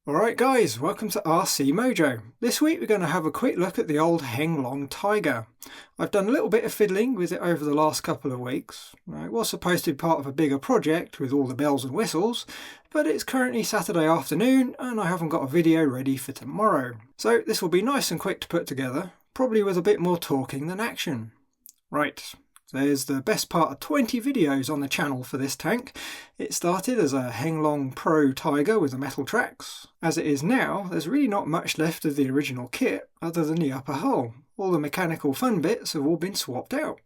Alright guys, welcome to RC Mojo. This week we're going to have a quick look at the old Heng Tiger. I've done a little bit of fiddling with it over the last couple of weeks. Now, it was supposed to be part of a bigger project with all the bells and whistles, but it's currently Saturday afternoon and I haven't got a video ready for tomorrow. So this will be nice and quick to put together, probably with a bit more talking than action. Right. There's the best part of 20 videos on the channel for this tank. It started as a Heng Pro Tiger with the metal tracks. As it is now, there's really not much left of the original kit other than the upper hull. All the mechanical fun bits have all been swapped out.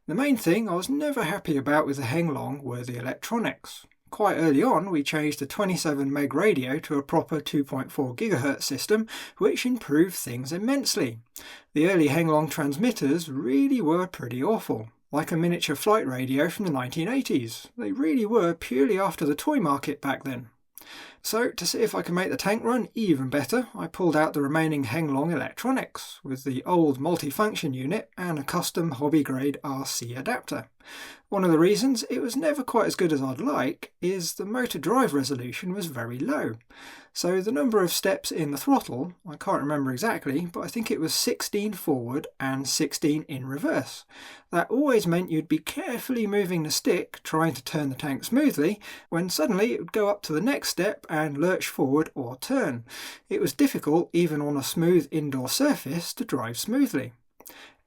The main thing I was never happy about with the Heng were the electronics. Quite early on we changed the 27 meg radio to a proper 2.4 GHz system, which improved things immensely. The early Heng transmitters really were pretty awful. Like a miniature flight radio from the 1980s. They really were purely after the toy market back then. So, to see if I can make the tank run even better, I pulled out the remaining Heng electronics, with the old multifunction unit and a custom hobby-grade RC adapter. One of the reasons it was never quite as good as I'd like is the motor drive resolution was very low. So the number of steps in the throttle, I can't remember exactly, but I think it was 16 forward and 16 in reverse. That always meant you'd be carefully moving the stick, trying to turn the tank smoothly, when suddenly it would go up to the next step and lurch forward or turn. It was difficult, even on a smooth indoor surface, to drive smoothly.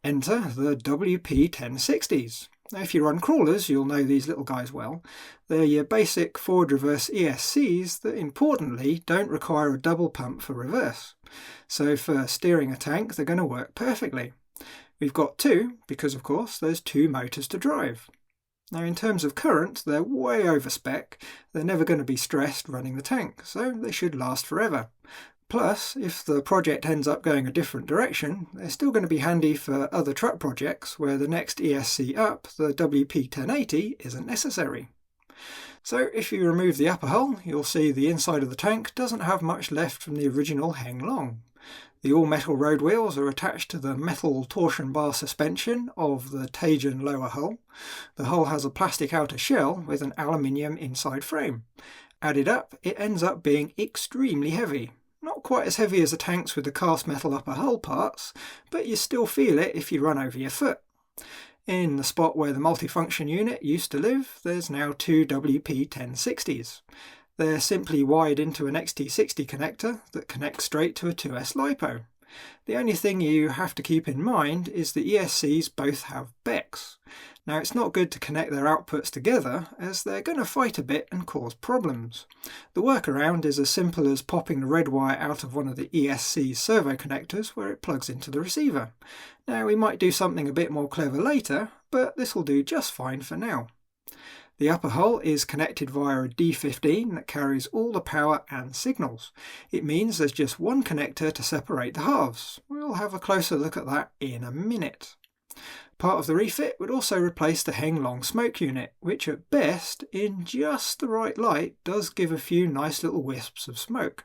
Enter the WP1060s. Now, if you run crawlers, you'll know these little guys well. They're your basic forward-reverse ESCs that, importantly, don't require a double pump for reverse. So for steering a tank, they're going to work perfectly. We've got two, because of course there's two motors to drive. Now in terms of current, they're way over spec. They're never going to be stressed running the tank, so they should last forever. Plus, if the project ends up going a different direction, they're still going to be handy for other truck projects where the next ESC up, the WP1080, isn't necessary. So if you remove the upper hull, you'll see the inside of the tank doesn't have much left from the original Heng. The all-metal road wheels are attached to the metal torsion bar suspension of the Tajan lower hull. The hull has a plastic outer shell with an aluminium inside frame. Added up, it ends up being extremely heavy. Not quite as heavy as the tanks with the cast metal upper hull parts, but you still feel it if you run over your foot. In the spot where the multifunction unit used to live, there's now two WP1060s. They're simply wired into an XT60 connector that connects straight to a 2S LiPo. The only thing you have to keep in mind is the ESCs both have BECs. Now it's not good to connect their outputs together as they're going to fight a bit and cause problems. The workaround is as simple as popping the red wire out of one of the ESC's servo connectors where it plugs into the receiver. Now we might do something a bit more clever later, but this will do just fine for now. The upper hull is connected via a D15 that carries all the power and signals. It means there's just one connector to separate the halves. We'll have a closer look at that in a minute. Part of the refit would also replace the Heng smoke unit, which at best, in just the right light, does give a few nice little wisps of smoke.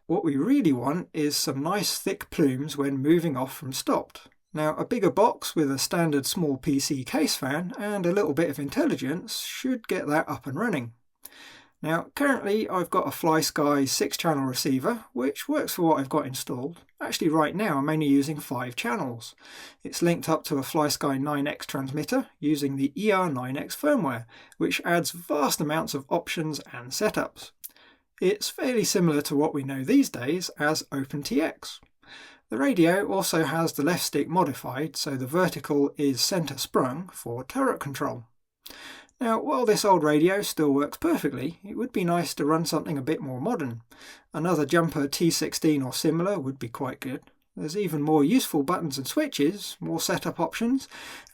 What we really want is some nice thick plumes when moving off from stopped. Now, a bigger box with a standard small PC case fan and a little bit of intelligence should get that up and running. Now, currently I've got a FlySky 6-channel receiver, which works for what I've got installed. Actually, right now I'm only using 5 channels. It's linked up to a FlySky 9X transmitter using the ER9X firmware, which adds vast amounts of options and setups. It's fairly similar to what we know these days as OpenTX. The radio also has the left stick modified, so the vertical is centre sprung for turret control. Now, while this old radio still works perfectly, it would be nice to run something a bit more modern. Another jumper T16 or similar would be quite good. There's even more useful buttons and switches, more setup options,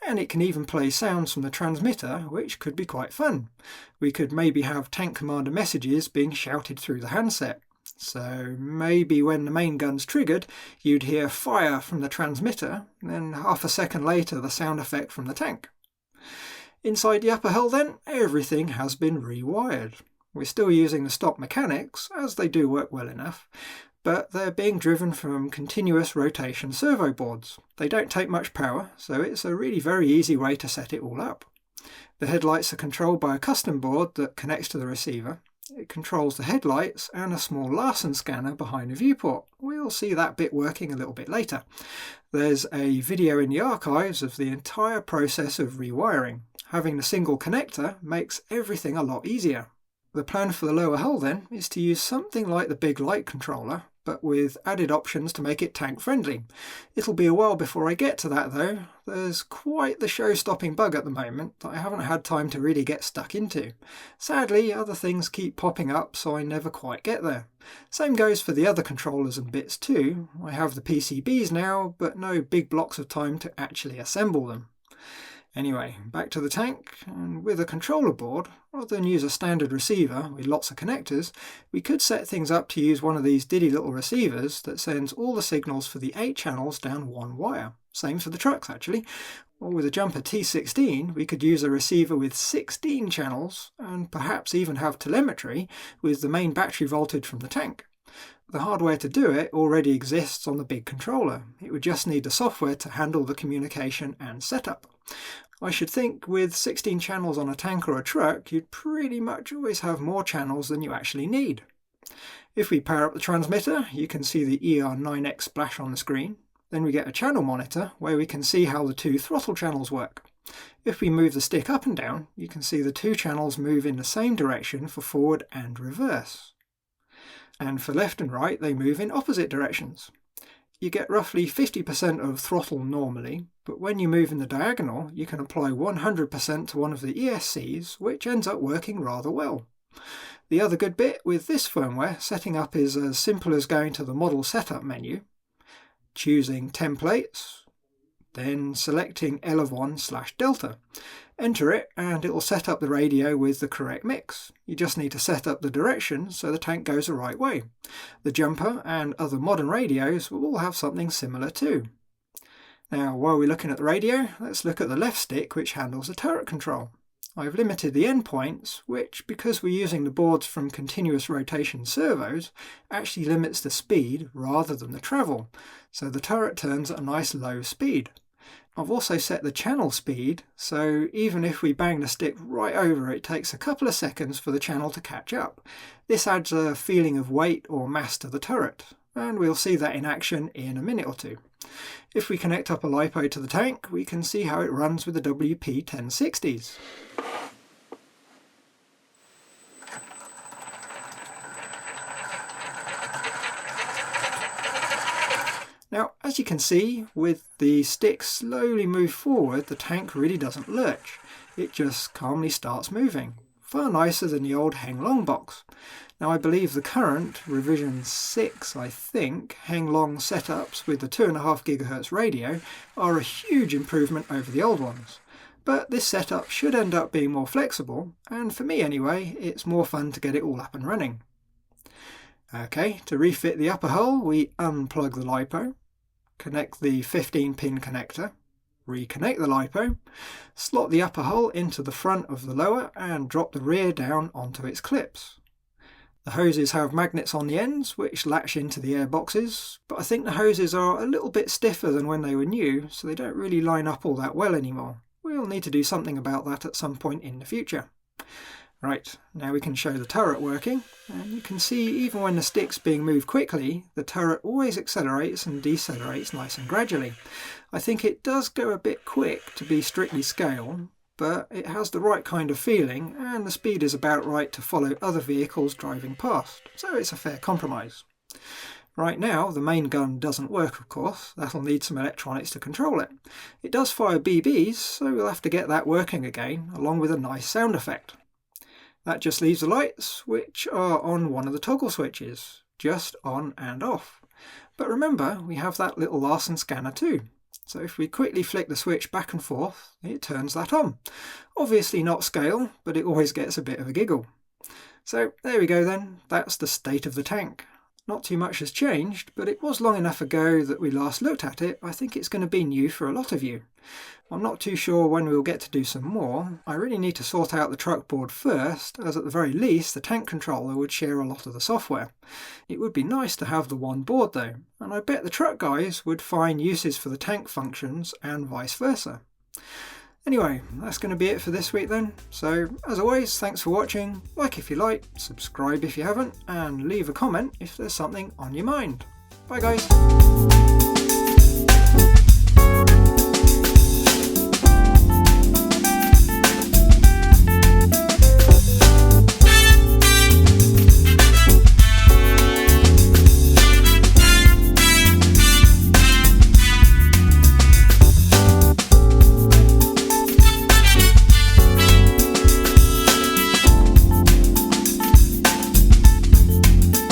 and it can even play sounds from the transmitter, which could be quite fun. We could maybe have tank commander messages being shouted through the handset. So maybe when the main gun's triggered, you'd hear fire from the transmitter, then half a second later the sound effect from the tank. Inside the upper hull then, everything has been rewired. We're still using the stock mechanics, as they do work well enough, but they're being driven from continuous rotation servo boards. They don't take much power, so it's a really very easy way to set it all up. The headlights are controlled by a custom board that connects to the receiver. It controls the headlights and a small Larsen scanner behind the viewport. We'll see that bit working a little bit later. There's a video in the archives of the entire process of rewiring. Having the single connector makes everything a lot easier. The plan for the lower hull then is to use something like the big light controller, but with added options to make it tank friendly. It'll be a while before I get to that though. There's quite the show-stopping bug at the moment that I haven't had time to really get stuck into. Sadly, other things keep popping up, so I never quite get there. Same goes for the other controllers and bits too. I have the PCBs now, but no big blocks of time to actually assemble them. Anyway, back to the tank, and with a controller board, rather than use a standard receiver with lots of connectors, we could set things up to use one of these diddy little receivers that sends all the signals for the 8 channels down one wire. Same for the trucks actually. Or with a jumper T16, we could use a receiver with 16 channels, and perhaps even have telemetry with the main battery voltage from the tank. The hardware to do it already exists on the big controller. It would just need the software to handle the communication and setup. I should think with 16 channels on a tank or a truck, you'd pretty much always have more channels than you actually need. If we power up the transmitter, you can see the ER9X splash on the screen. Then we get a channel monitor where we can see how the 2 throttle channels work. If we move the stick up and down, you can see the 2 channels move in the same direction for forward and reverse. And for left and right, they move in opposite directions. You get roughly 50% of throttle normally, but when you move in the diagonal, you can apply 100% to one of the ESCs, which ends up working rather well. The other good bit with this firmware, setting up is as simple as going to the model setup menu, choosing templates, then selecting L of 1/delta. Enter it and it will set up the radio with the correct mix. You just need to set up the direction so the tank goes the right way. The jumper and other modern radios will all have something similar too. Now while we're looking at the radio, let's look at the left stick which handles the turret control. I've limited the endpoints, which, because we're using the boards from continuous rotation servos, actually limits the speed rather than the travel, so the turret turns at a nice low speed. I've also set the channel speed, so even if we bang the stick right over it takes a couple of seconds for the channel to catch up. This adds a feeling of weight or mass to the turret, and we'll see that in action in a minute or two. If we connect up a LiPo to the tank, we can see how it runs with the WP1060s. Now, as you can see, with the stick slowly moved forward, the tank really doesn't lurch. It just calmly starts moving. Far nicer than the old Heng Long box. Now I believe the current, revision 6 I think, Heng Long setups with the 2.5 GHz radio are a huge improvement over the old ones. But this setup should end up being more flexible, and for me anyway, it's more fun to get it all up and running. Okay, to refit the upper hull, we unplug the LiPo, connect the 15-pin connector, reconnect the LiPo, slot the upper hull into the front of the lower and drop the rear down onto its clips. The hoses have magnets on the ends which latch into the air boxes, but I think the hoses are a little bit stiffer than when they were new, so they don't really line up all that well anymore. We'll need to do something about that at some point in the future. Right, now we can show the turret working, and you can see even when the stick's being moved quickly, the turret always accelerates and decelerates nice and gradually. I think it does go a bit quick to be strictly scale, but it has the right kind of feeling and the speed is about right to follow other vehicles driving past, so it's a fair compromise. Right now the main gun doesn't work of course, that'll need some electronics to control it. It does fire BBs, so we'll have to get that working again, along with a nice sound effect. That just leaves the lights, which are on one of the toggle switches, just on and off. But remember, we have that little Larsen scanner too. So if we quickly flick the switch back and forth, it turns that on. Obviously not scale, but it always gets a bit of a giggle. So there we go then, that's the state of the tank. Not too much has changed, but it was long enough ago that we last looked at it. I think it's going to be new for a lot of you. I'm not too sure when we'll get to do some more. I really need to sort out the truck board first, as at the very least the tank controller would share a lot of the software. It would be nice to have the one board though, and I bet the truck guys would find uses for the tank functions and vice versa. Anyway, that's going to be it for this week then. So, as always, thanks for watching. Like if you like, subscribe if you haven't, and leave a comment if there's something on your mind. Bye guys!